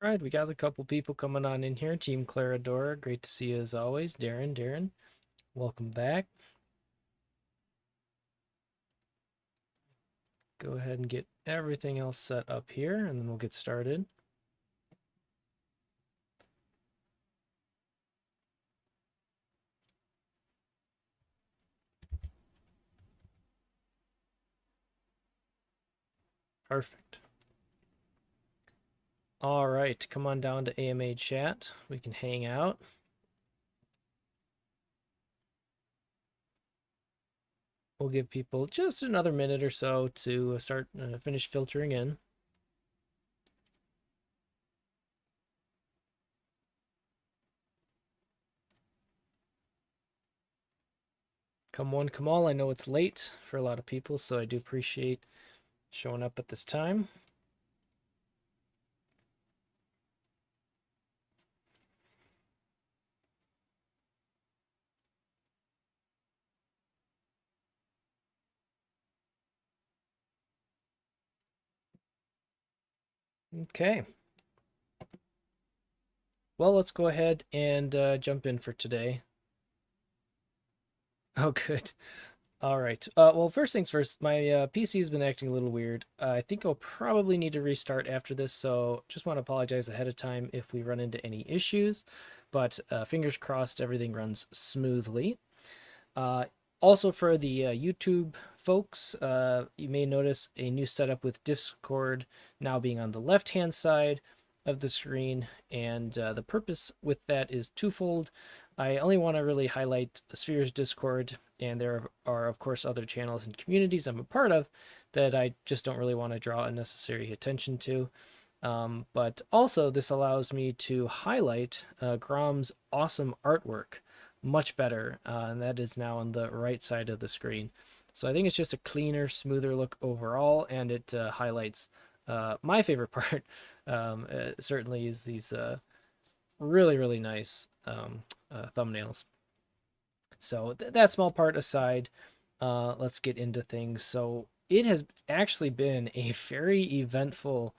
All right, we got a couple people coming on in here. Team Claradora, great to see you as always. Darren, welcome back. Go ahead and get everything else set up here, and then we'll get started. Perfect. All right, come on down to AMA chat. We can hang out. We'll give people just another minute or so to finish filtering in. Come one, come all. I know it's late for a lot of people, so I do appreciate showing up at this time. Okay. Well, let's go ahead and jump in for today. Oh, good. All right. Well, first things first, my PC has been acting a little weird. I think I'll probably need to restart after this, so just want to apologize ahead of time if we run into any issues, but fingers crossed everything runs smoothly. Also for the YouTube folks, you may notice a new setup with Discord now being on the left-hand side of the screen, and the purpose with that is twofold. I only want to really highlight Sphere's Discord, and there are of course other channels and communities I'm a part of that I just don't really want to draw unnecessary attention to. But also this allows me to highlight Grom's awesome artwork much better, and that is now on the right side of the screen. So I think it's just a cleaner, smoother look overall, and it highlights my favorite part. Certainly is these really nice thumbnails. So that small part aside, let's get into things. So it has actually been a very eventful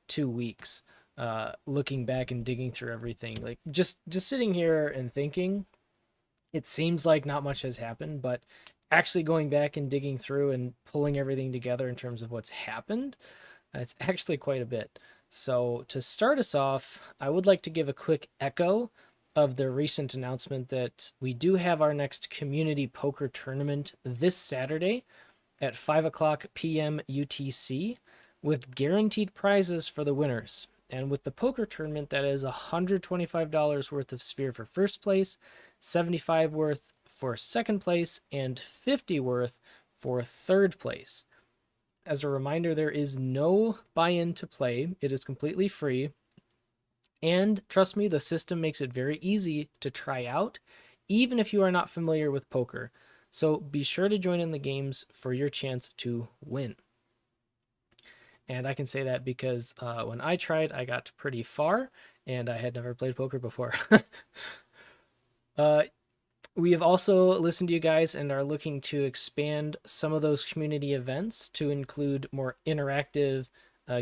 2 weeks. Looking back and digging through everything, like just sitting here and thinking, it seems like not much has happened, but actually going back and digging through and pulling everything together in terms of what's happened, it's actually quite a bit. So to start us off, I would like to give a quick echo of the recent announcement that we do have our next community poker tournament this Saturday at 5 o'clock p.m. UTC with guaranteed prizes for the winners. And with the poker tournament, that is $125 worth of Sphere for first place, 75 worth for second place, and 50 worth for third place. As a reminder, there is no buy-in to play. It is completely free. And trust me, the system makes it very easy to try out, even if you are not familiar with poker. So be sure to join in the games for your chance to win. And I can say that because when I tried, I got pretty far, and I had never played poker before. We have also listened to you guys and are looking to expand some of those community events to include more interactive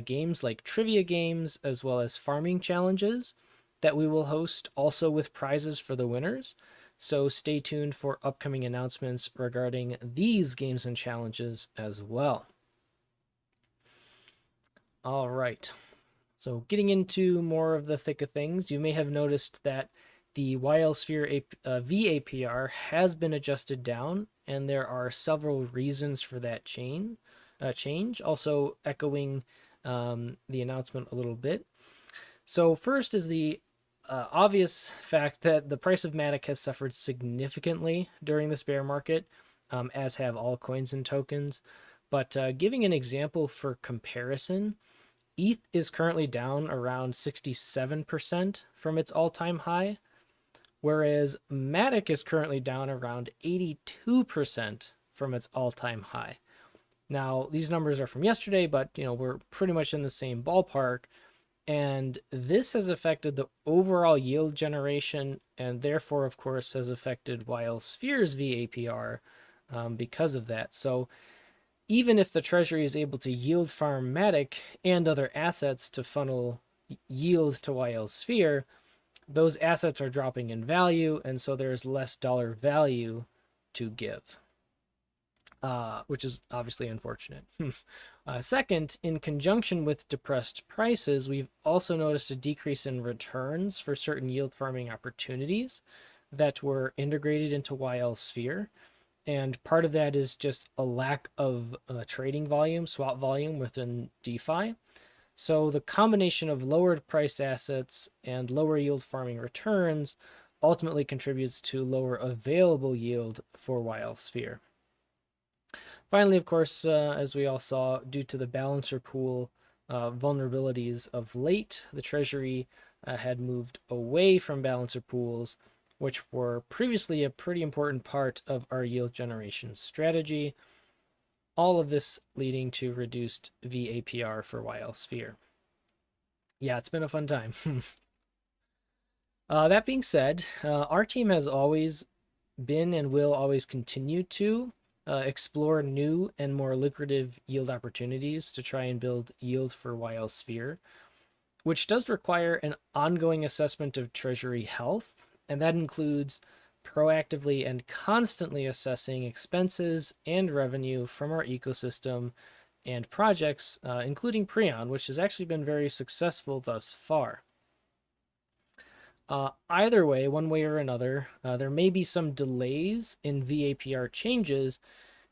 games like trivia games, as well as farming challenges that we will host, also with prizes for the winners. So stay tuned for upcoming announcements regarding these games and challenges as well. All right. So getting into more of the thick of things, you may have noticed that the ylSPHERE vAPR has been adjusted down, and there are several reasons for that change. Also echoing the announcement a little bit. So first is the obvious fact that the price of MATIC has suffered significantly during this bear market, as have all coins and tokens. But giving an example for comparison, ETH is currently down around 67% from its all-time high, whereas MATIC is currently down around 82% from its all-time high. Now, these numbers are from yesterday, but we're pretty much in the same ballpark, and this has affected the overall yield generation, and therefore, of course, has affected ylSPHERE's vAPR because of that. So even if the treasury is able to yield farm MATIC and other assets to funnel yield to ylSPHERE, those assets are dropping in value, and so there's less dollar value to give, which is obviously unfortunate. Second, in conjunction with depressed prices, we've also noticed a decrease in returns for certain yield farming opportunities that were integrated into ylSPHERE. And part of that is just a lack of trading volume, swap volume within DeFi. So the combination of lowered priced assets and lower yield farming returns ultimately contributes to lower available yield for ylSPHERE. Finally, of course, as we all saw, due to the balancer pool vulnerabilities of late, the Treasury had moved away from balancer pools, which were previously a pretty important part of our yield generation strategy. All of this leading to reduced vAPR for ylSPHERE. Yeah, it's been a fun time. That being said, our team has always been and will always continue to explore new and more lucrative yield opportunities to try and build yield for ylSPHERE, which does require an ongoing assessment of Treasury health, and that includes proactively and constantly assessing expenses and revenue from our ecosystem and projects, including Prion, which has actually been very successful thus far. Either way, one way or another, there may be some delays in vAPR changes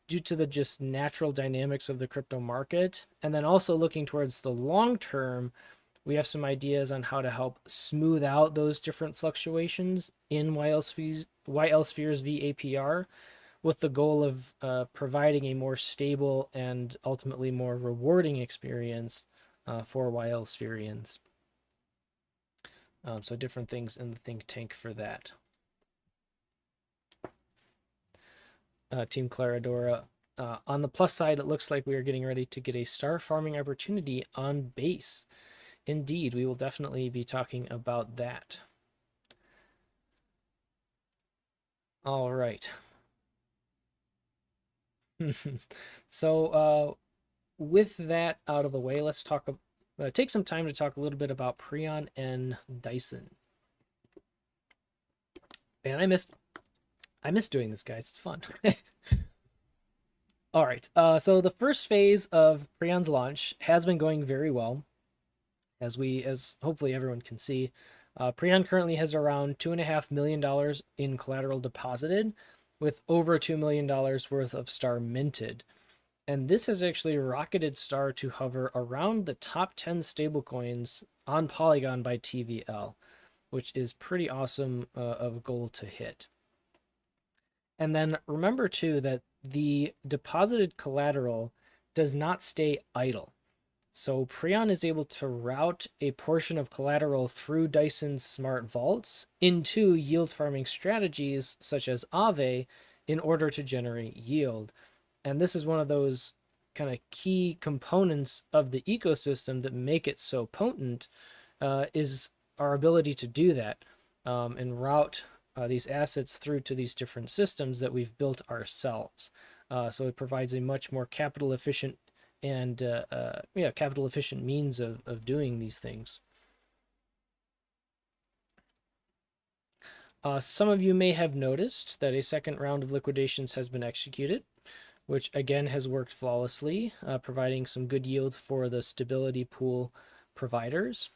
due to the just natural dynamics of the crypto market. And then also looking towards the long term, we have some ideas on how to help smooth out those different fluctuations in ylSPHERE's vAPR, with the goal of providing a more stable and ultimately more rewarding experience for ylSPHERians. So different things in the think tank for that. Team Claradora. On the plus side, it looks like we are getting ready to get a star farming opportunity on base. Indeed, we will definitely be talking about that. All right. So with that out of the way, let's take some time to talk a little bit about Prion and Dyson. Man, I miss doing this, guys. It's fun. All right. So the first phase of Prion's launch has been going very well, as hopefully everyone can see. Prion currently has around $2.5 million in collateral deposited, with over $2 million worth of star minted. And this has actually rocketed star to hover around the top 10 stablecoins on Polygon by TVL, which is pretty awesome of a goal to hit. And then remember too that the deposited collateral does not stay idle. So Prion is able to route a portion of collateral through Dyson's smart vaults into yield farming strategies such as Aave in order to generate yield. And this is one of those kind of key components of the ecosystem that make it so potent, is our ability to do that and route these assets through to these different systems that we've built ourselves. So it provides a much more capital efficient and capital efficient means of doing these things. Some of you may have noticed that a second round of liquidations has been executed, which again has worked flawlessly, providing some good yield for the stability pool providers.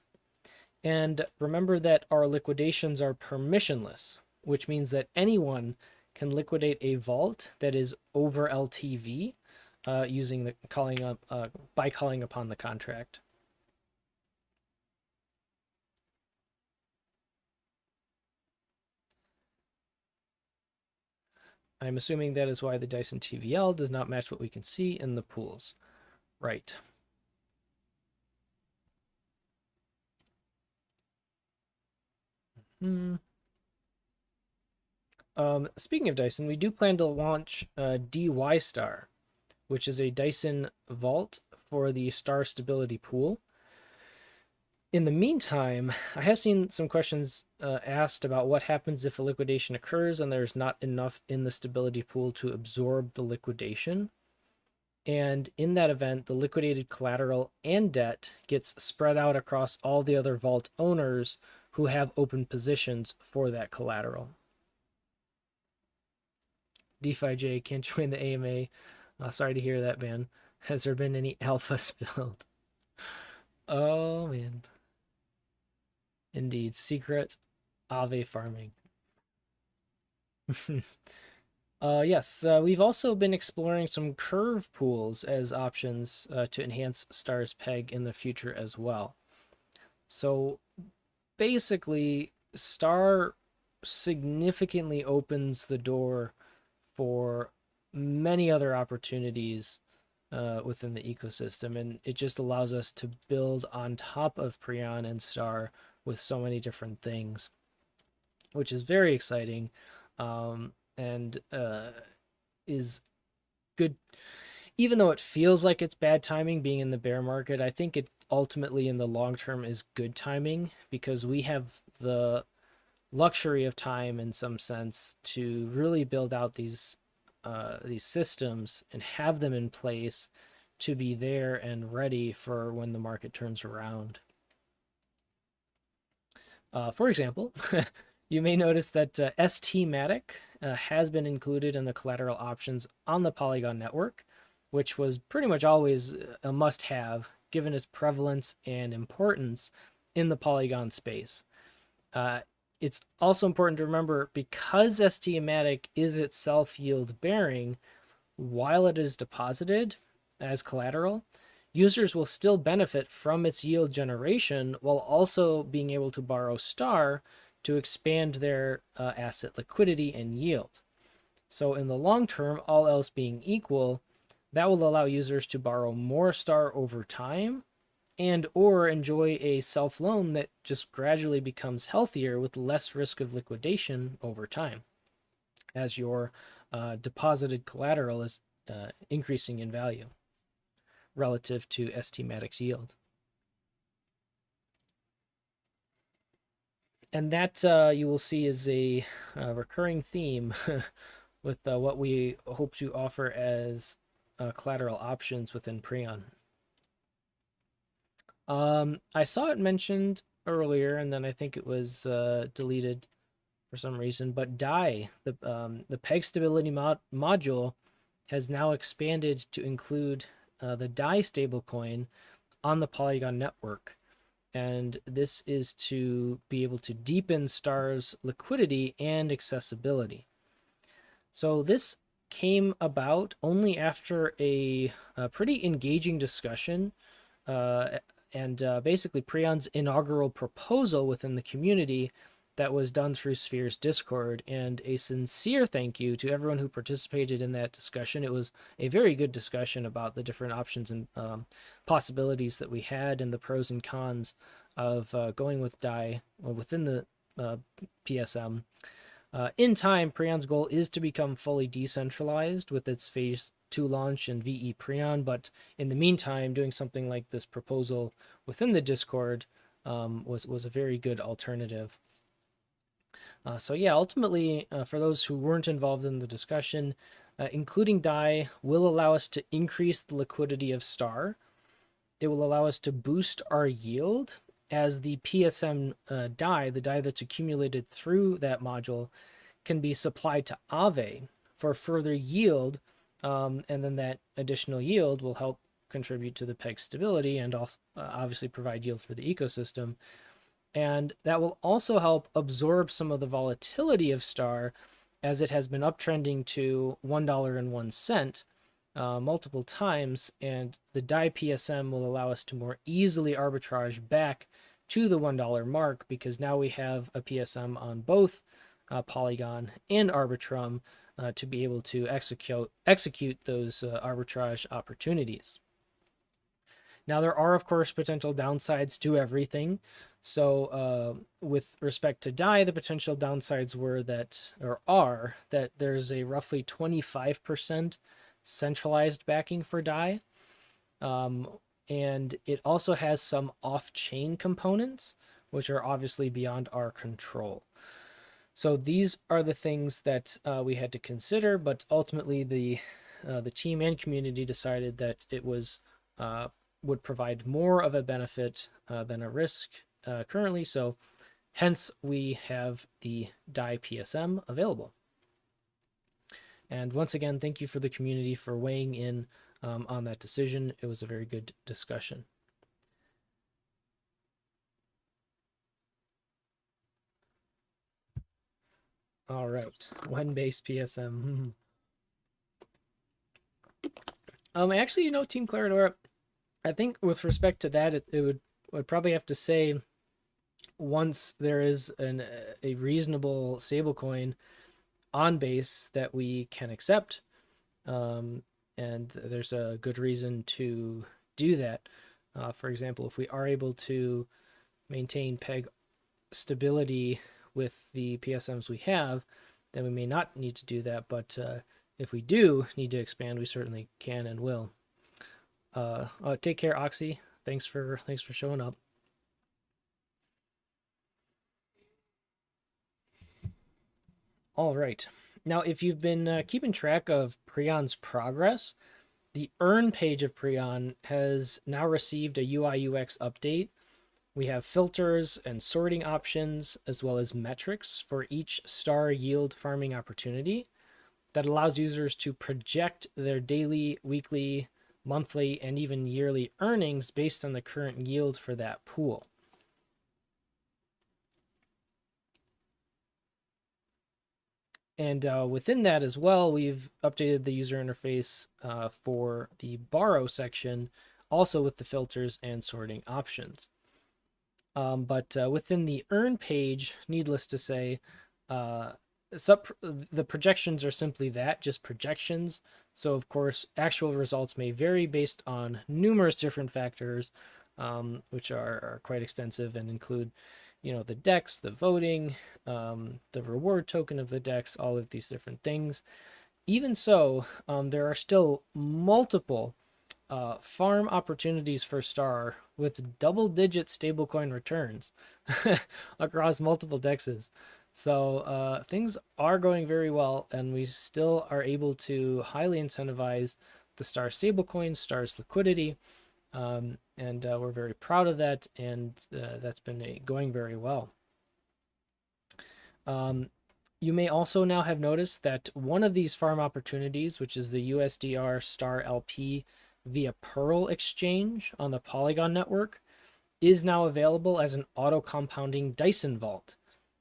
And remember that our liquidations are permissionless, which means that anyone can liquidate a vault that is over LTV by calling upon the contract. I'm assuming that is why the Dyson TVL does not match what we can see in the pools. Right. Speaking of Dyson, we do plan to launch DY Star, which is a Dyson vault for the star stability pool. In the meantime, I have seen some questions asked about what happens if a liquidation occurs and there's not enough in the stability pool to absorb the liquidation. And in that event, the liquidated collateral and debt gets spread out across all the other vault owners who have open positions for that collateral. DeFi can't join the AMA. Sorry to hear that, man. Has there been any alpha spilled? Oh, man. Indeed. Secret Aave farming. Yes, we've also been exploring some curve pools as options to enhance Star's peg in the future as well. So basically, Star significantly opens the door for many other opportunities within the ecosystem, and it just allows us to build on top of Prion and Star with so many different things, which is very exciting, and is good. Even though it feels like it's bad timing being in the bear market, I think it ultimately in the long term is good timing because we have the luxury of time in some sense to really build out these systems and have them in place to be there and ready for when the market turns around. For example, you may notice that stMATIC has been included in the collateral options on the Polygon network, which was pretty much always a must-have given its prevalence and importance in the Polygon space. It's also important to remember because stMATIC is itself yield bearing, while it is deposited as collateral, users will still benefit from its yield generation while also being able to borrow Star to expand their asset liquidity and yield. So in the long term, all else being equal, that will allow users to borrow more Star over time and or enjoy a self-loan that just gradually becomes healthier with less risk of liquidation over time as your deposited collateral is increasing in value relative to stMATIC's yield. And that you will see is a recurring theme with what we hope to offer as collateral options within Prion. I saw it mentioned earlier, and then I think it was deleted for some reason. But DAI, the peg stability module, has now expanded to include the DAI stablecoin on the Polygon network, and this is to be able to deepen Star's liquidity and accessibility. So this came about only after a pretty engaging discussion and basically Prion's inaugural proposal within the community that was done through Sphere's Discord, and a sincere thank you to everyone who participated in that discussion. It was a very good discussion about the different options and possibilities that we had and the pros and cons of going with DAI within the PSM. In time, Prion's goal is to become fully decentralized with its Phase 2 launch and VE Prion, but in the meantime, doing something like this proposal within the Discord was a very good alternative. So yeah, ultimately, for those who weren't involved in the discussion, including DAI will allow us to increase the liquidity of Star. It will allow us to boost our yield as the PSM DAI, the DAI that's accumulated through that module, can be supplied to Aave for further yield, and then that additional yield will help contribute to the peg stability and also obviously provide yield for the ecosystem. And that will also help absorb some of the volatility of Star as it has been uptrending to $1.01 multiple times, and the DAI PSM will allow us to more easily arbitrage back to the $1 mark because now we have a PSM on both Polygon and Arbitrum to be able to execute those arbitrage opportunities. Now, there are, of course, potential downsides to everything. So with respect to DAI, the potential downsides are that there's a roughly 25% centralized backing for DAI. And it also has some off-chain components, which are obviously beyond our control. So these are the things that we had to consider, but ultimately the the team and community decided that it was would provide more of a benefit than a risk currently. So hence we have the DAI PSM available. And once again, thank you for the community for weighing in on that decision. It was a very good discussion. All right, when base PSM. Actually, Team Clarador, I think with respect to that, it would probably have to say once there is a reasonable stablecoin on base that we can accept, and there's a good reason to do that. For example, if we are able to maintain peg stability with the PSMs we have, then we may not need to do that. But if we do need to expand, we certainly can and will. Take care, Oxy. Thanks for showing up. All right. Now, if you've been keeping track of Preon's progress, the earn page of Preon has now received a UI UX update. We have filters and sorting options, as well as metrics for each star yield farming opportunity that allows users to project their daily, weekly, monthly, and even yearly earnings based on the current yield for that pool. And within that as well, we've updated the user interface for the borrow section, also with the filters and sorting options. But within the earn page, needless to say, the projections are simply that, just projections. So of course, actual results may vary based on numerous different factors, which are quite extensive and include, the DEX, the voting, the reward token of the DEX, all of these different things. Even so, there are still multiple farm opportunities for Star with double-digit stablecoin returns across multiple DEXs. So things are going very well, and we still are able to highly incentivize the Star stablecoin, Star's liquidity, and we're very proud of that, and that's been going very well. You may also now have noticed that one of these farm opportunities, which is the USDR Star LP via Pearl exchange on the Polygon network, is now available as an auto-compounding Dyson vault.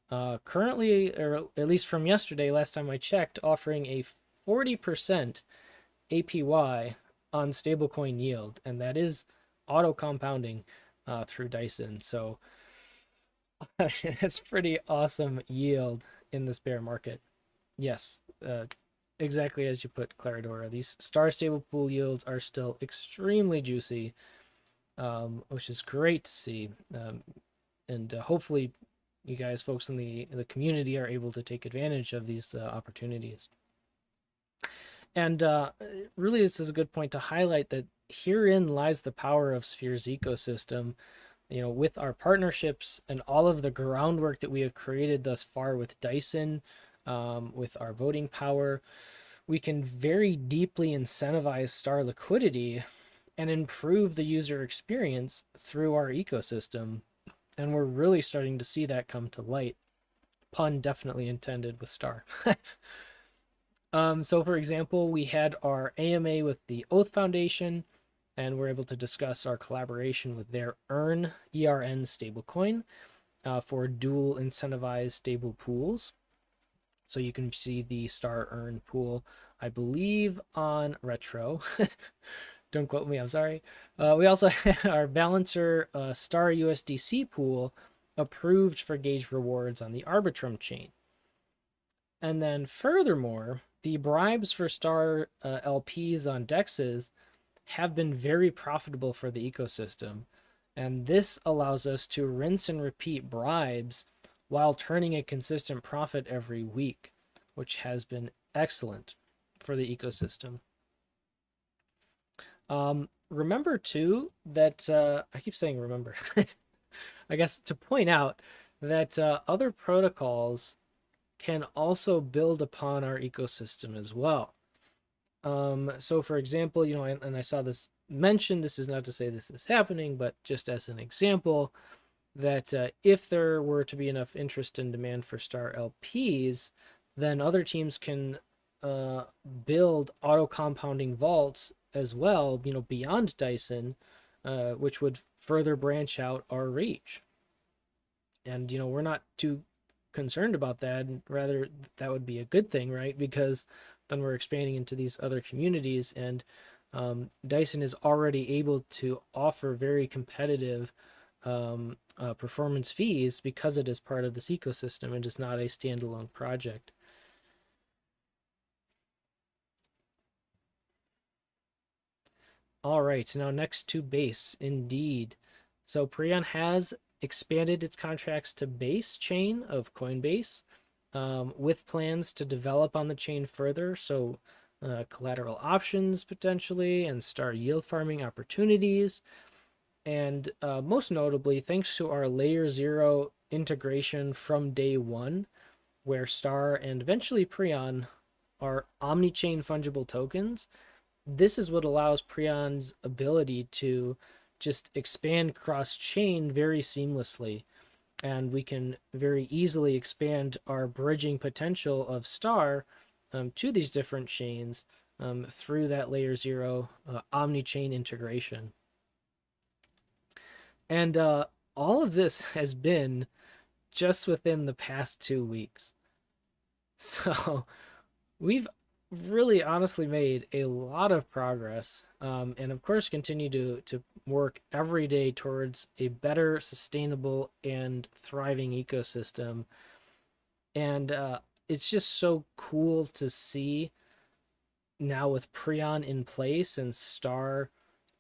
Currently, or at least from yesterday, last time I checked, offering a 40% APY on stablecoin yield, and that is auto-compounding through Dyson. So that's pretty awesome yield in this bear market. Yes, exactly as you put, Claradora. These Star stable pool yields are still extremely juicy, which is great to see. And hopefully you guys, folks in the community, are able to take advantage of these opportunities. And really, this is a good point to highlight that herein lies the power of Sphere's ecosystem. With our partnerships and all of the groundwork that we have created thus far with Dyson, with our voting power, we can very deeply incentivize Star liquidity and improve the user experience through our ecosystem. And we're really starting to see that come to light. Pun definitely intended with Star. So for example, we had our AMA with the Oath Foundation, and we're able to discuss our collaboration with their ERN stablecoin for dual incentivized stable pools. So you can see the Star ERN pool, I believe, on Retro. Don't quote me, I'm sorry. We also had our Balancer Star USDC pool approved for Gauge rewards on the Arbitrum chain. And then furthermore, the bribes for Star LPs on DEXs have been very profitable for the ecosystem. And this allows us to rinse and repeat bribes while turning a consistent profit every week, which has been excellent for the ecosystem. Remember too that I keep saying remember. I guess to point out that other protocols can also build upon our ecosystem as well. So for example, and I saw this mentioned, this is not to say this is happening, but just as an example, that if there were to be enough interest and demand for star LPs, then other teams can build auto compounding vaults as well, beyond Dyson, which would further branch out our reach. And we're not too concerned about that. Rather, that would be a good thing, right? Because then we're expanding into these other communities, and Dyson is already able to offer very competitive performance fees because it is part of this ecosystem and is not a standalone project. All right, now next to base, indeed. So Prion has expanded its contracts to base chain of Coinbase, with plans to develop on the chain further. So collateral options potentially and star yield farming opportunities. And most notably, thanks to our layer 0 integration from day one, where Star and eventually Prion are omni-chain fungible tokens, this is what allows Prion's ability to just expand cross-chain very seamlessly. And we can very easily expand our bridging potential of Star to these different chains through that layer 0 omni-chain integration. And all of this has been just within the past 2 weeks. So we've really honestly made a lot of progress, and of course continue to work every day towards a better, sustainable, and thriving ecosystem. And it's just so cool to see now with Prion in place and Star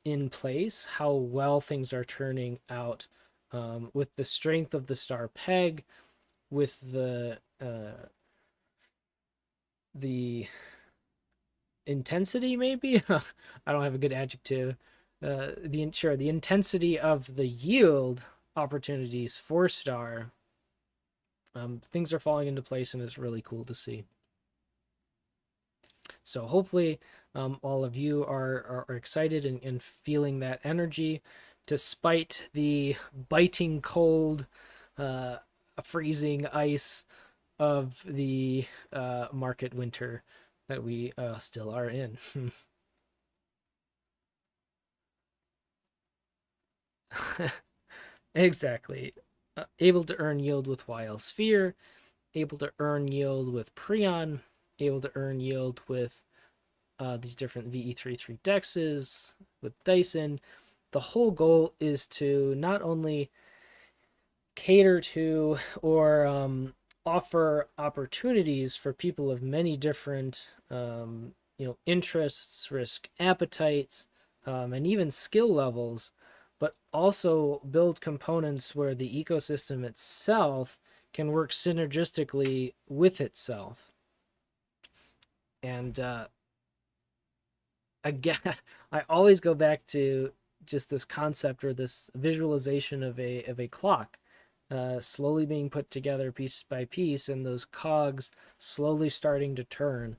in place how well things are turning out, with the strength of the Star peg, with the intensity, maybe I don't have a good adjective. The intensity of the yield opportunities for Star. Things are falling into place, and it's really cool to see. So hopefully, all of you are excited and feeling that energy, despite the biting cold, freezing ice of the market winter that we still are in. Exactly. Able to earn yield with ylSPHERE, able to earn yield with Prion, able to earn yield with these different VE33 dexes, with Dyson. The whole goal is to not only cater to or offer opportunities for people of many different interests, risk appetites, and even skill levels, but also build components where the ecosystem itself can work synergistically with itself. And again, I always go back to just this concept or this visualization of a clock slowly being put together piece by piece, and those cogs slowly starting to turn,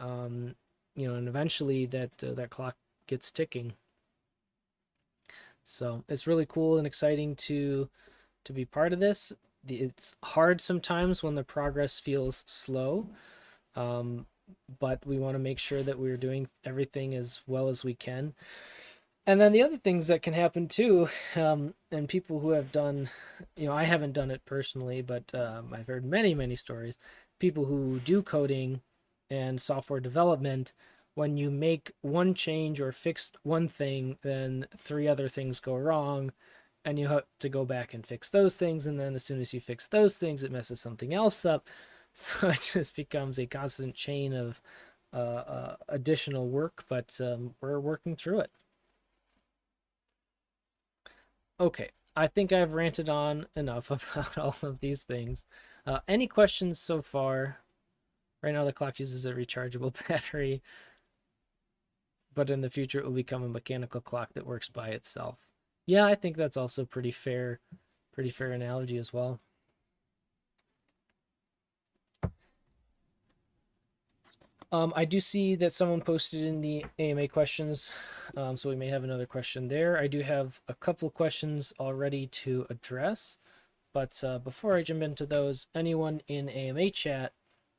and eventually that clock gets ticking. So it's really cool and exciting to be part of this. It's hard sometimes when the progress feels slow, but we want to make sure that we're doing everything as well as we can. And then the other things that can happen too, and people who have done, I haven't done it personally, but I've heard many stories. People who do coding and software development, when you make one change or fix one thing, then 3 other things go wrong, and you have to go back and fix those things. And then as soon as you fix those things, it messes something else up. So it just becomes a constant chain of additional work, but we're working through it. Okay, I think I've ranted on enough about all of these things. Any questions so far? Right now the clock uses a rechargeable battery, but in the future it will become a mechanical clock that works by itself. Yeah, I think that's also pretty fair analogy as well. I do see that someone posted in the AMA questions, so we may have another question there. I do have a couple of questions already to address, but before I jump into those, anyone in AMA chat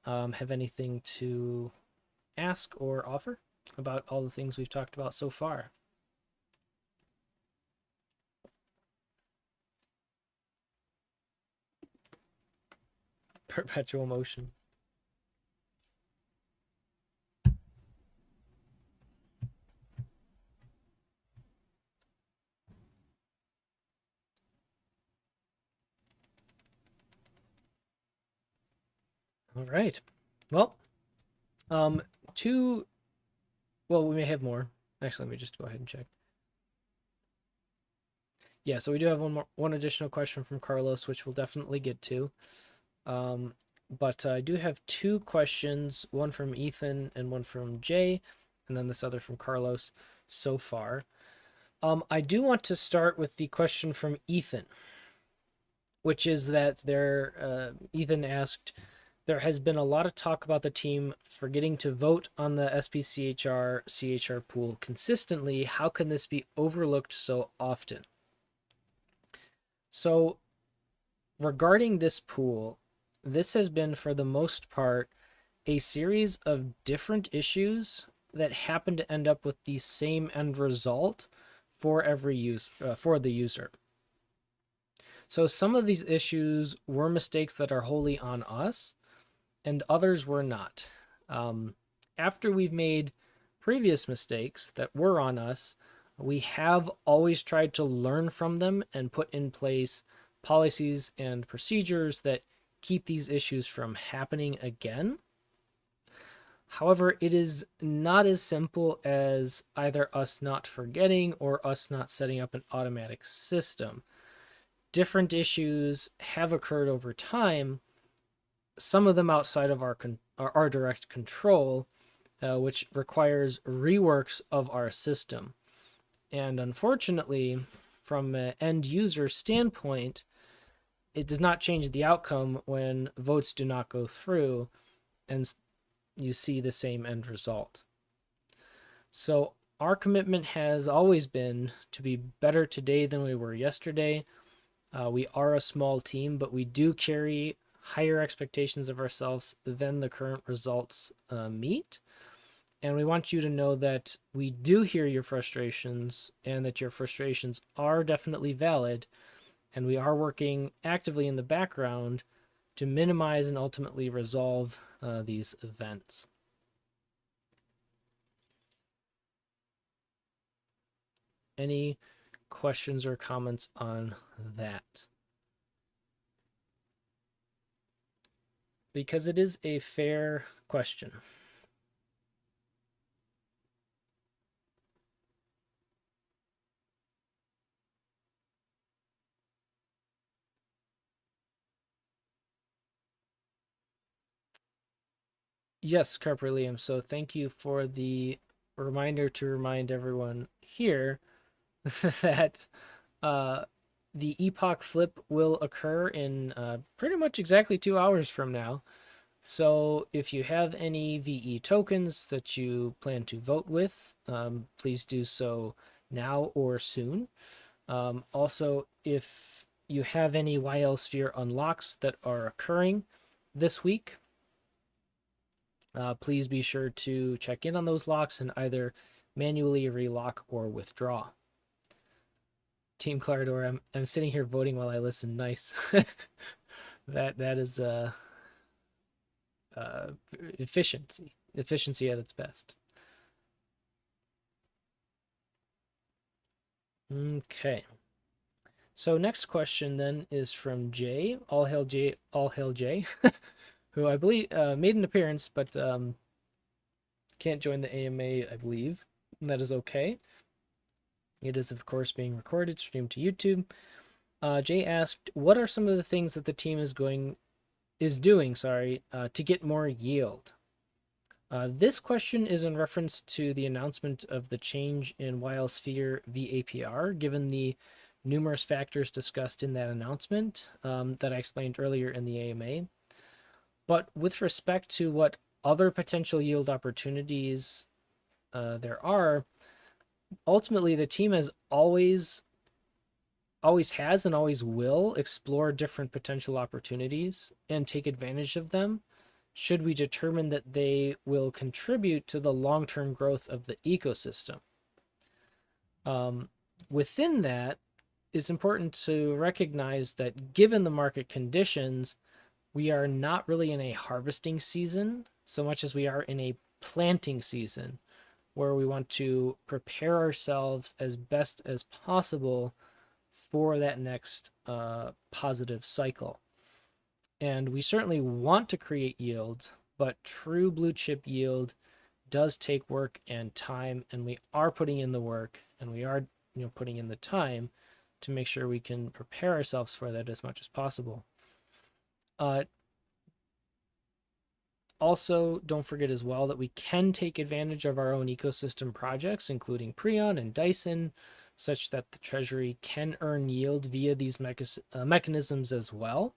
have anything to ask or offer about all the things we've talked about so far? Perpetual motion. All right. Well, um, two. Well, we may have more. Actually, let me just go ahead and check. Yeah, so we do have one additional question from Carlos, which we'll definitely get to. But I do have two questions, one from Ethan and one from Jay, and then this other from Carlos so far. I do want to start with the question from Ethan, which is that Ethan asked, there has been a lot of talk about the team forgetting to vote on the SPCHR CHR pool consistently. How can this be overlooked so often? So regarding this pool, this has been for the most part a series of different issues that happen to end up with the same end result for for the user. So some of these issues were mistakes that are wholly on us, and others were not. After we've made previous mistakes that were on us, we have always tried to learn from them and put in place policies and procedures that keep these issues from happening again. However, it is not as simple as either us not forgetting or us not setting up an automatic system. Different issues have occurred over time, some of them outside of our direct control, which requires reworks of our system. And unfortunately, from an end user standpoint, it does not change the outcome when votes do not go through and you see the same end result. So our commitment has always been to be better today than we were yesterday. We are a small team, but we do carry higher expectations of ourselves than the current results meet. And we want you to know that we do hear your frustrations and that your frustrations are definitely valid. And we are working actively in the background to minimize and ultimately resolve these events. Any questions or comments on that? Because it is a fair question. Yes, Carper Liam. So thank you for the reminder to remind everyone here that the epoch flip will occur in pretty much exactly 2 hours from now. So if you have any VE tokens that you plan to vote with, please do so now or soon. Also, if you have any ylSPHERE unlocks that are occurring this week, please be sure to check in on those locks and either manually relock or withdraw. Team Clarador, I'm sitting here voting while I listen. Nice. that is efficiency at its best. Okay. So next question then is from Jay, all hail Jay, who I believe made an appearance, but can't join the AMA, I believe. And that is okay. It is, of course, being recorded, streamed to YouTube. Jay asked, what are some of the things that the team is doing, to get more yield? This question is in reference to the announcement of the change in ylSPHERE vAPR, given the numerous factors discussed in that announcement that I explained earlier in the AMA. But with respect to what other potential yield opportunities there are, ultimately the team has always has and always will explore different potential opportunities and take advantage of them should we determine that they will contribute to the long-term growth of the ecosystem. Within that, it's important to recognize that given the market conditions, we are not really in a harvesting season so much as we are in a planting season where we want to prepare ourselves as best as possible for that next positive cycle. And we certainly want to create yield, but true blue chip yield does take work and time, and we are putting in the work and we are putting in the time to make sure we can prepare ourselves for that as much as possible. Also, don't forget as well that we can take advantage of our own ecosystem projects, including Preon and Dyson, such that the Treasury can earn yield via these mechanisms as well.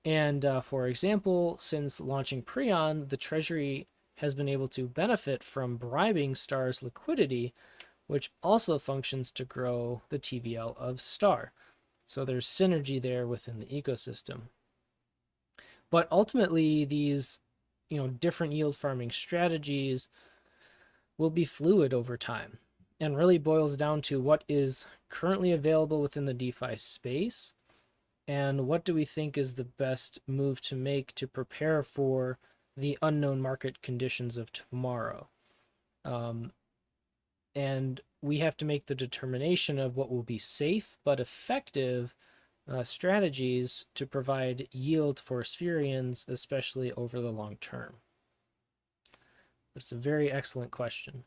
And for example, since launching Preon, the Treasury has been able to benefit from bribing Star's liquidity, which also functions to grow the TVL of Star. So there's synergy there within the ecosystem. But ultimately, these different yield farming strategies will be fluid over time and really boils down to what is currently available within the DeFi space and what do we think is the best move to make to prepare for the unknown market conditions of tomorrow. And we have to make the determination of what will be safe but effective strategies to provide yield for Spherians, especially over the long term. It's a very excellent question.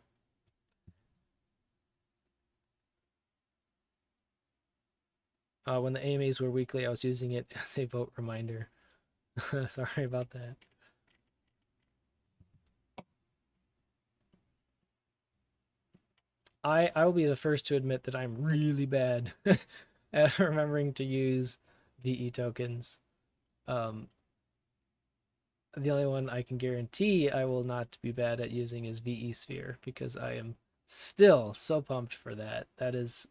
When the AMAs were weekly, I was using it as a vote reminder. Sorry about that. I will be the first to admit that I'm really bad at remembering to use VE tokens. The only one I can guarantee I will not be bad at using is vAPR because I am still so pumped for that. That is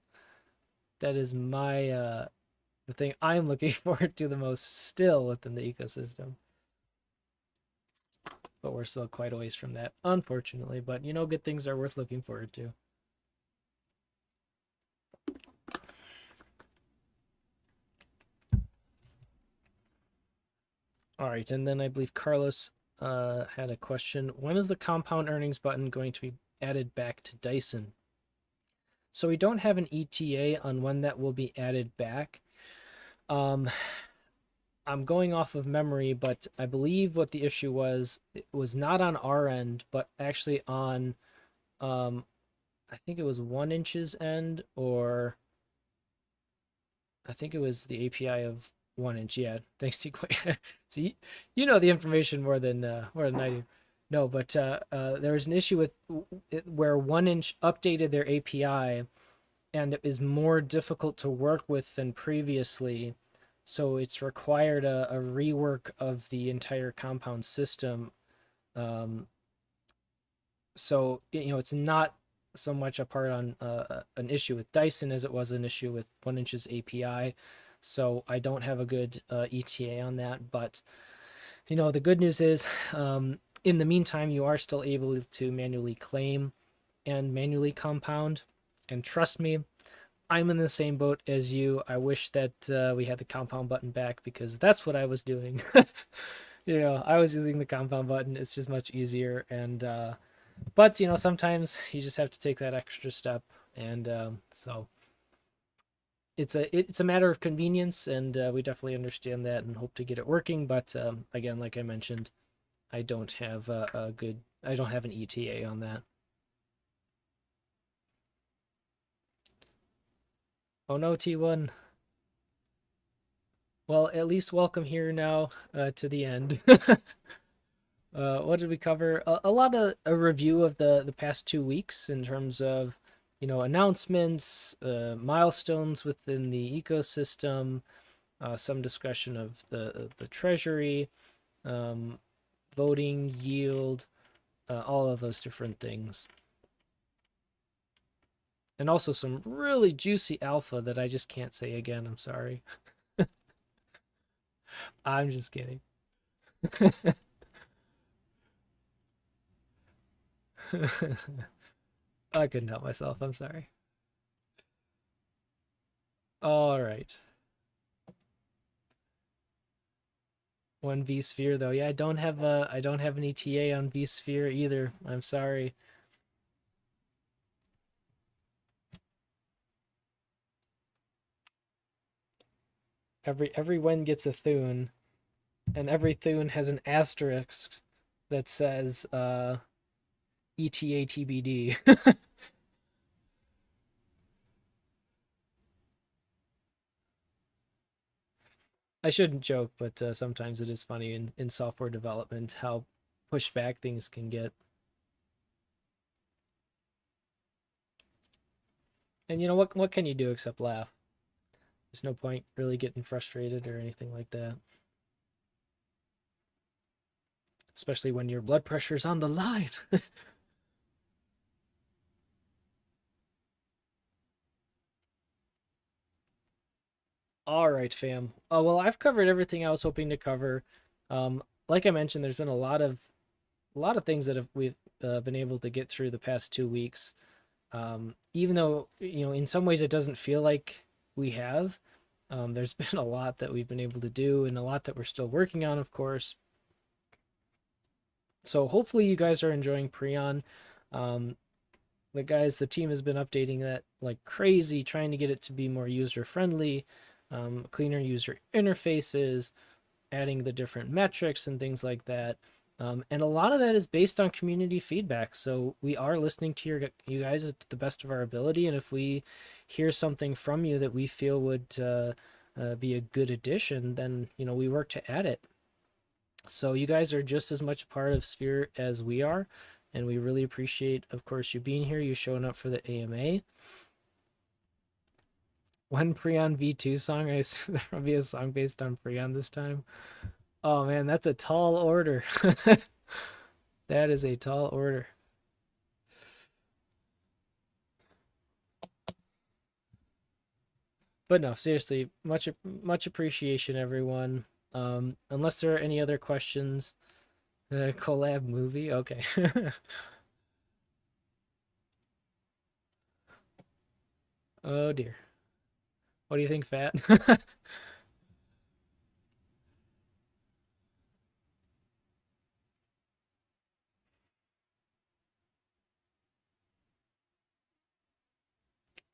my the thing I'm looking forward to the most still within the ecosystem. But we're still quite a ways from that, unfortunately. But good things are worth looking forward to. All right, and then I believe Carlos had a question. When is the compound earnings button going to be added back to Dyson? So we don't have an ETA on when that will be added back. I'm going off of memory, but I believe what the issue was, it was not on our end, but actually on, I think it was 1inch's end, or I think it was the API of 1inch. Yeah, thanks to See, you know the information more than I do. No, but there was an issue with where 1inch updated their API, and it is more difficult to work with than previously. So it's required a rework of the entire compound system. So it's not so much a part on an issue with Dyson as it was an issue with 1inch's API. So I don't have a good ETA on that, but the good news is in the meantime you are still able to manually claim and manually compound, and trust me, I'm in the same boat as you. I wish that we had the compound button back because that's what I was doing. I was using the compound button. It's just much easier, and but sometimes you just have to take that extra step, and so it's a matter of convenience, and we definitely understand that and hope to get it working. But again, like I mentioned, I don't have I don't have an ETA on that. Oh no, T1. Well, at least welcome here now to the end. What did we cover? A lot of a review of the past 2 weeks in terms of announcements, milestones within the ecosystem, some discussion of the treasury, voting, yield, all of those different things. And also some really juicy alpha that I just can't say again. I'm sorry. I'm just kidding. I couldn't help myself. I'm sorry. All right. 1 vSphere though. Yeah, I don't have any TA on vSphere either. I'm sorry. Everyone gets a Thune, and every Thune has an asterisk that says ETA TBD. I shouldn't joke, but sometimes it is funny in software development how pushed back things can get. And you know what can you do except laugh? There's no point really getting frustrated or anything like that. Especially when your blood pressure's on the line. All right, fam. Well, I've covered everything I was hoping to cover. Like I mentioned, there's been a lot of things that we've been able to get through the past 2 weeks. Even though in some ways it doesn't feel like we have. There's been a lot that we've been able to do, and a lot that we're still working on, of course. So hopefully you guys are enjoying Prion. The team has been updating that like crazy, trying to get it to be more user friendly, cleaner user interfaces, adding the different metrics and things like that. And a lot of that is based on community feedback. So we are listening to you guys to the best of our ability. And if we hear something from you that we feel would be a good addition, then we work to add it. So you guys are just as much a part of Sphere as we are, and we really appreciate, of course, you being here, you showing up for the AMA. One Prion V2 song, I assume there'll be a song based on Prion this time. Oh man, that's a tall order. That is a tall order. But no, seriously, much appreciation, everyone. Unless there are any other questions, collab movie, okay. Oh dear. What do you think, Fat?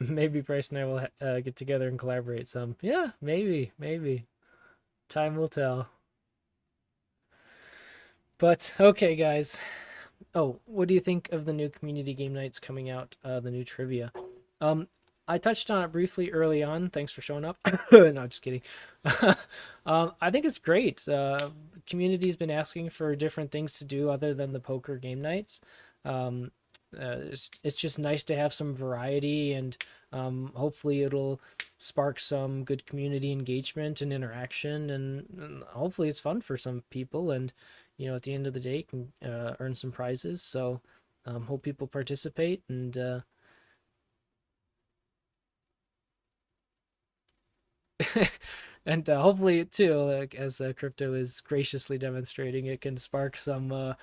Maybe Bryce and I will get together and collaborate some. Yeah, maybe. Time will tell. But okay, guys. Oh, what do you think of the new community game nights coming out? The new trivia. Um, I touched on it briefly early on. Thanks for showing up. No, just kidding. I think it's great. Community's been asking for different things to do other than the poker game nights. Um, it's just nice to have some variety, and hopefully it'll spark some good community engagement and interaction, and hopefully it's fun for some people, and at the end of the day can earn some prizes. So hope people participate, and and hopefully too, like as crypto is graciously demonstrating, it can spark some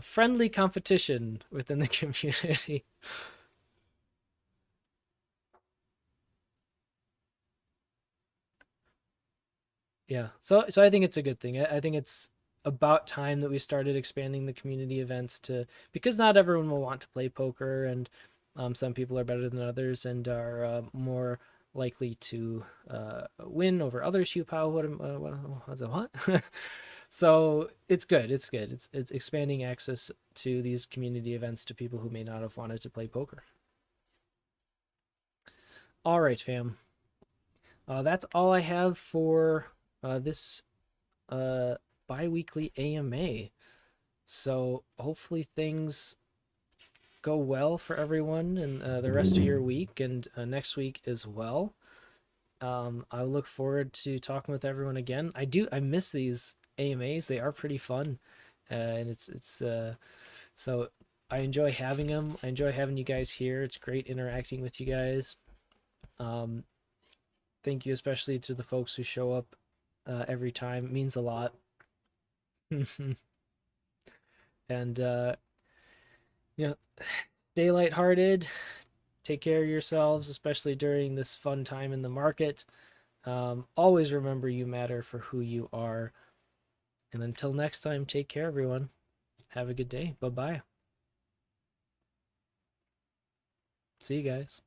friendly competition within the community. Yeah, so I think it's a good thing. I think it's about time that we started expanding the community events to, because not everyone will want to play poker, and some people are better than others and are more likely to win over others. Hugh Powell, what? So it's good. It's good. It's expanding access to these community events to people who may not have wanted to play poker. All right, fam. That's all I have for this bi-weekly AMA. So hopefully things go well for everyone and the rest of your week, and next week as well. I look forward to talking with everyone again. I miss these AMAs. They are pretty fun, and so I enjoy having them. I enjoy having you guys here. It's great interacting with you guys. Thank you especially to the folks who show up every time. It means a lot. And you know, stay lighthearted. Take care of yourselves, especially during this fun time in the market. Always remember you matter for who you are. And until next time, take care, everyone. Have a good day. Bye-bye. See you guys.